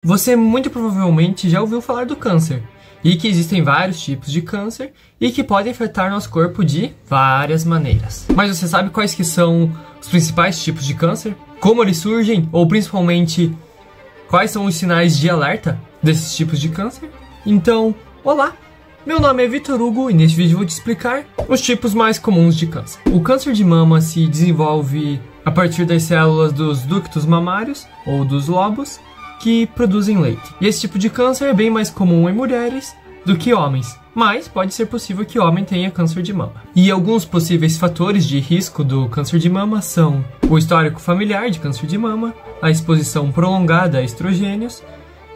Você muito provavelmente já ouviu falar do câncer, e que existem vários tipos de câncer e que podem afetar nosso corpo de várias maneiras. Mas você sabe quais que são os principais tipos de câncer? Como eles surgem? Ou principalmente, quais são os sinais de alerta desses tipos de câncer? Então, olá! Meu nome é Vitor Hugo e neste vídeo vou te explicar os tipos mais comuns de câncer. O câncer de mama se desenvolve a partir das células dos ductos mamários, ou dos lobos, que produzem leite. E esse tipo de câncer é bem mais comum em mulheres do que homens, mas pode ser possível que homem tenha câncer de mama. E alguns possíveis fatores de risco do câncer de mama são o histórico familiar de câncer de mama, a exposição prolongada a estrogênios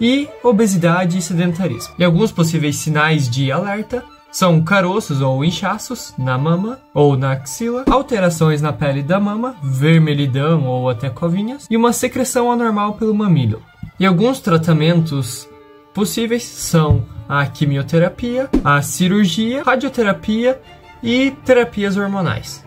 e obesidade e sedentarismo. E alguns possíveis sinais de alerta são caroços ou inchaços na mama ou na axila, alterações na pele da mama, vermelhidão ou até covinhas, e uma secreção anormal pelo mamilo. E alguns tratamentos possíveis são a quimioterapia, a cirurgia, radioterapia e terapias hormonais.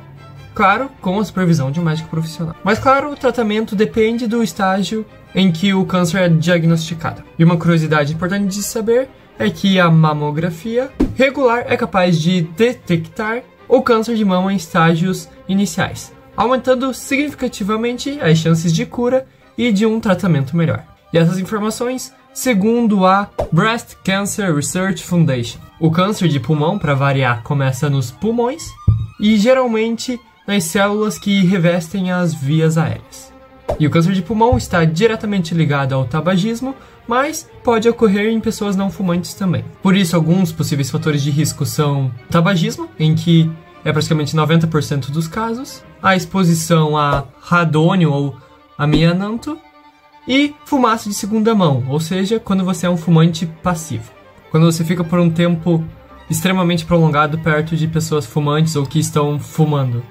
Claro, com a supervisão de um médico profissional. Mas claro, o tratamento depende do estágio em que o câncer é diagnosticado. E uma curiosidade importante de saber é que a mamografia regular é capaz de detectar o câncer de mama em estágios iniciais, aumentando significativamente as chances de cura e de um tratamento melhor. E essas informações, segundo a Breast Cancer Research Foundation. O câncer de pulmão, para variar, começa nos pulmões e geralmente nas células que revestem as vias aéreas. E o câncer de pulmão está diretamente ligado ao tabagismo, mas pode ocorrer em pessoas não fumantes também. Por isso, alguns possíveis fatores de risco são tabagismo, em que é praticamente 90% dos casos, a exposição a radônio ou amianto, e fumaça de segunda mão, ou seja, quando você é um fumante passivo. Quando você fica por um tempo extremamente prolongado perto de pessoas fumantes ou que estão fumando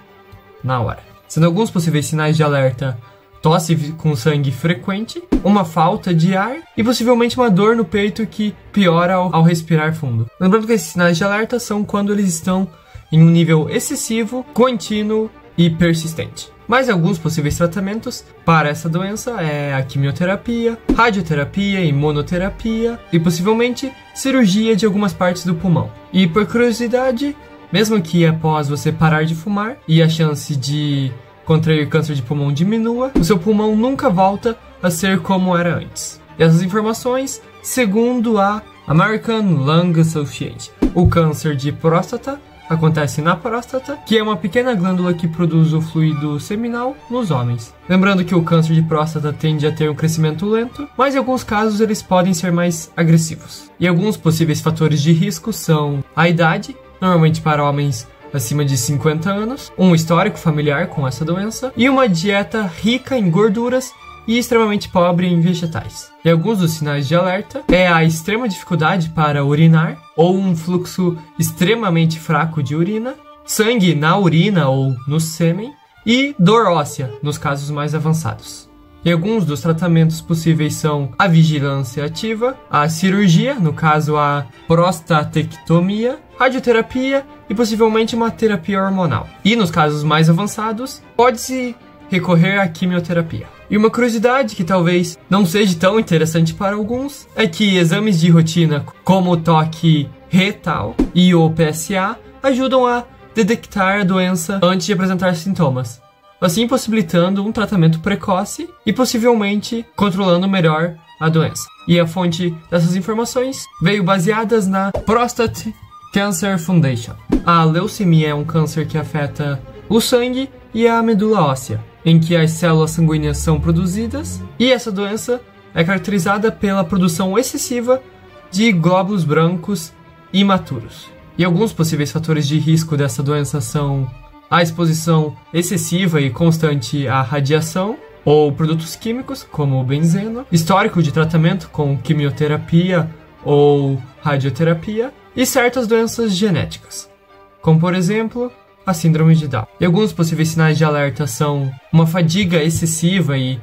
na hora. Sendo alguns possíveis sinais de alerta: tosse com sangue frequente, uma falta de ar e possivelmente uma dor no peito que piora ao respirar fundo. Lembrando que esses sinais de alerta são quando eles estão em um nível excessivo, contínuo e persistente. Mas alguns possíveis tratamentos para essa doença é a quimioterapia, radioterapia, imunoterapia e possivelmente cirurgia de algumas partes do pulmão. E por curiosidade, mesmo que após você parar de fumar e a chance de contrair câncer de pulmão diminua, o seu pulmão nunca volta a ser como era antes. E essas informações, segundo a American Lung Association. O câncer de próstata acontece na próstata, que é uma pequena glândula que produz o fluido seminal nos homens. Lembrando que o câncer de próstata tende a ter um crescimento lento, mas em alguns casos eles podem ser mais agressivos. E alguns possíveis fatores de risco são a idade, normalmente para homens acima de 50 anos, um histórico familiar com essa doença e uma dieta rica em gorduras e extremamente pobre em vegetais. E alguns dos sinais de alerta é a extrema dificuldade para urinar ou um fluxo extremamente fraco de urina, sangue na urina ou no sêmen e dor óssea nos casos mais avançados. E alguns dos tratamentos possíveis são a vigilância ativa, a cirurgia, no caso a prostatectomia, radioterapia e possivelmente uma terapia hormonal. E nos casos mais avançados, pode-se recorrer à quimioterapia. E uma curiosidade que talvez não seja tão interessante para alguns é que exames de rotina como o toque retal e o PSA ajudam a detectar a doença antes de apresentar sintomas, assim possibilitando um tratamento precoce e possivelmente controlando melhor a doença. E a fonte dessas informações veio baseadas na Prostate Cancer Foundation. A leucemia é um câncer que afeta o sangue e a medula óssea, em que as células sanguíneas são produzidas, e essa doença é caracterizada pela produção excessiva de glóbulos brancos imaturos. E alguns possíveis fatores de risco dessa doença são a exposição excessiva e constante à radiação ou produtos químicos, como o benzeno, histórico de tratamento com quimioterapia ou radioterapia, e certas doenças genéticas, como por exemplo a síndrome de Down. E alguns possíveis sinais de alerta são uma fadiga excessiva e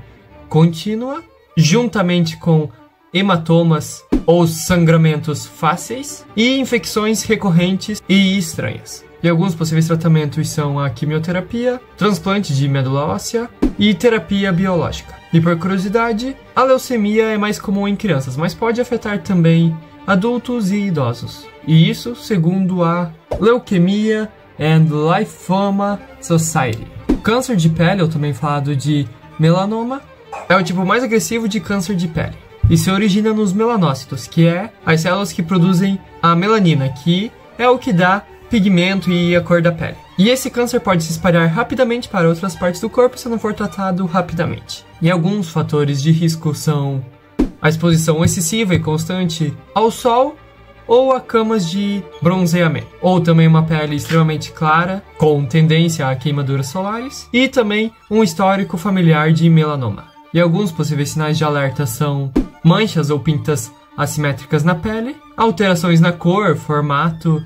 contínua, juntamente com hematomas ou sangramentos fáceis e infecções recorrentes e estranhas. E alguns possíveis tratamentos são a quimioterapia, transplante de medula óssea e terapia biológica. E por curiosidade, a leucemia é mais comum em crianças, mas pode afetar também adultos e idosos. E isso segundo a Leukemia and Lymphoma Society. O câncer de pele, ou também falado de melanoma, é o tipo mais agressivo de câncer de pele. E se origina nos melanócitos, que é as células que produzem a melanina, que é o que dá pigmento e a cor da pele. E esse câncer pode se espalhar rapidamente para outras partes do corpo se não for tratado rapidamente. E alguns fatores de risco são a exposição excessiva e constante ao sol ou a camas de bronzeamento, ou também uma pele extremamente clara, com tendência a queimaduras solares, e também um histórico familiar de melanoma. E alguns possíveis sinais de alerta são manchas ou pintas assimétricas na pele, alterações na cor, formato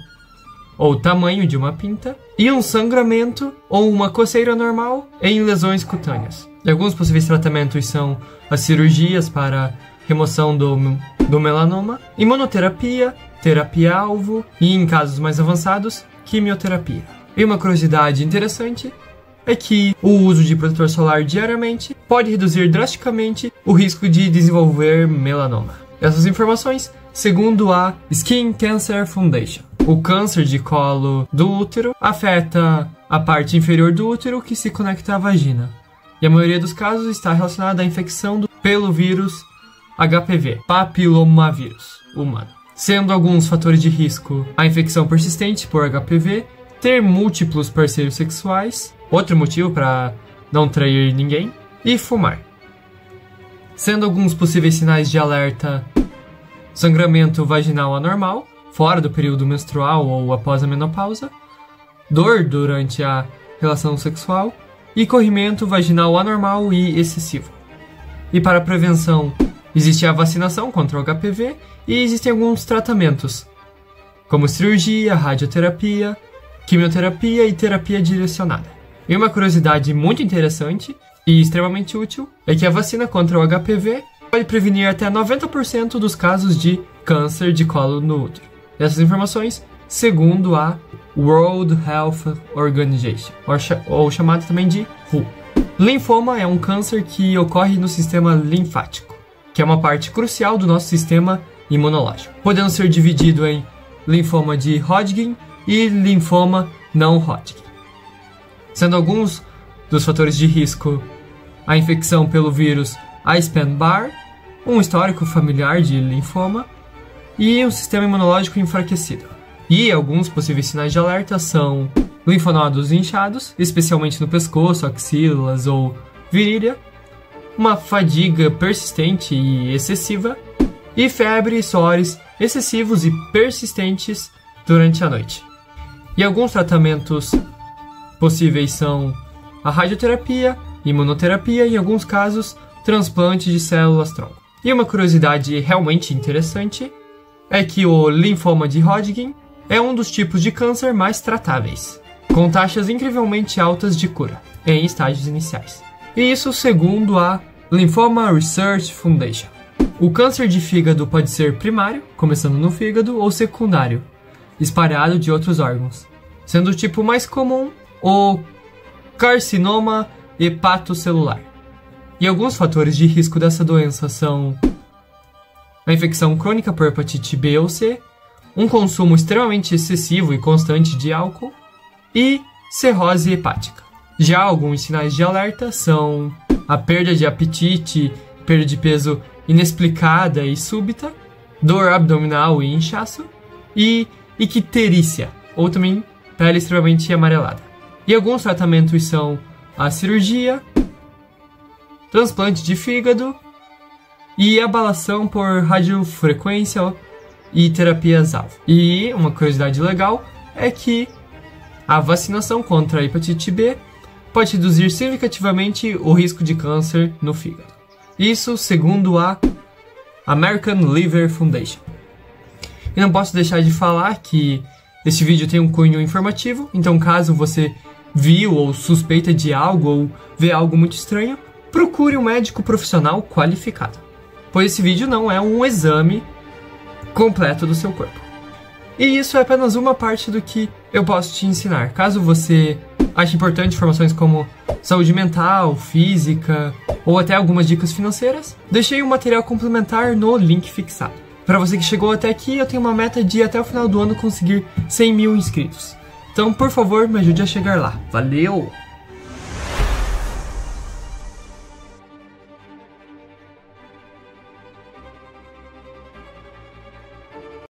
ou tamanho de uma pinta, e um sangramento ou uma coceira normal em lesões cutâneas. E alguns possíveis tratamentos são as cirurgias para remoção do melanoma, imunoterapia, terapia-alvo e, em casos mais avançados, quimioterapia. E uma curiosidade interessante é que o uso de protetor solar diariamente pode reduzir drasticamente o risco de desenvolver melanoma. Essas informações segundo a Skin Cancer Foundation. O câncer de colo do útero afeta a parte inferior do útero que se conecta à vagina. E a maioria dos casos está relacionada à infecção pelo vírus HPV, papilomavírus humano. Sendo alguns fatores de risco a infecção persistente por HPV, ter múltiplos parceiros sexuais, outro motivo para não trair ninguém, e fumar. Sendo alguns possíveis sinais de alerta, sangramento vaginal anormal, fora do período menstrual ou após a menopausa, dor durante a relação sexual e corrimento vaginal anormal e excessivo. E para prevenção, existe a vacinação contra o HPV e existem alguns tratamentos, como cirurgia, radioterapia, quimioterapia e terapia direcionada. E uma curiosidade muito interessante e extremamente útil é que a vacina contra o HPV pode prevenir até 90% dos casos de câncer de colo no útero. Essas informações segundo a World Health Organization, ou chamada também de WHO. Linfoma é um câncer que ocorre no sistema linfático, que é uma parte crucial do nosso sistema imunológico, podendo ser dividido em linfoma de Hodgkin e linfoma não Hodgkin. Sendo alguns dos fatores de risco a infecção pelo vírus Epstein-Barr, um histórico familiar de linfoma e um sistema imunológico enfraquecido. E alguns possíveis sinais de alerta são linfonodos inchados, especialmente no pescoço, axilas ou virilha, uma fadiga persistente e excessiva, e febre e suores excessivos e persistentes durante a noite. E alguns tratamentos possíveis são a radioterapia, imunoterapia e, em alguns casos, transplante de células-tronco. E uma curiosidade realmente interessante é que o linfoma de Hodgkin é um dos tipos de câncer mais tratáveis, com taxas incrivelmente altas de cura em estágios iniciais. E isso segundo a Lymphoma Research Foundation. O câncer de fígado pode ser primário, começando no fígado, ou secundário, espalhado de outros órgãos, sendo o tipo mais comum o carcinoma hepatocelular. E alguns fatores de risco dessa doença são a infecção crônica por hepatite B ou C, um consumo extremamente excessivo e constante de álcool e cirrose hepática. Já alguns sinais de alerta são a perda de apetite, perda de peso inexplicada e súbita, dor abdominal e inchaço e icterícia, ou também pele extremamente amarelada. E alguns tratamentos são a cirurgia, transplante de fígado e ablação por radiofrequência e terapias-alvo. E uma curiosidade legal é que a vacinação contra a hepatite B pode reduzir significativamente o risco de câncer no fígado. Isso segundo a American Liver Foundation. E não posso deixar de falar que este vídeo tem um cunho informativo, então caso você viu ou suspeita de algo ou vê algo muito estranho, procure um médico profissional qualificado, pois esse vídeo não é um exame completo do seu corpo. E isso é apenas uma parte do que eu posso te ensinar. Caso você acha importante informações como saúde mental, física ou até algumas dicas financeiras, deixei um material complementar no link fixado. Para você que chegou até aqui, eu tenho uma meta de até o final do ano conseguir 100 mil inscritos. Então, por favor, me ajude a chegar lá. Valeu!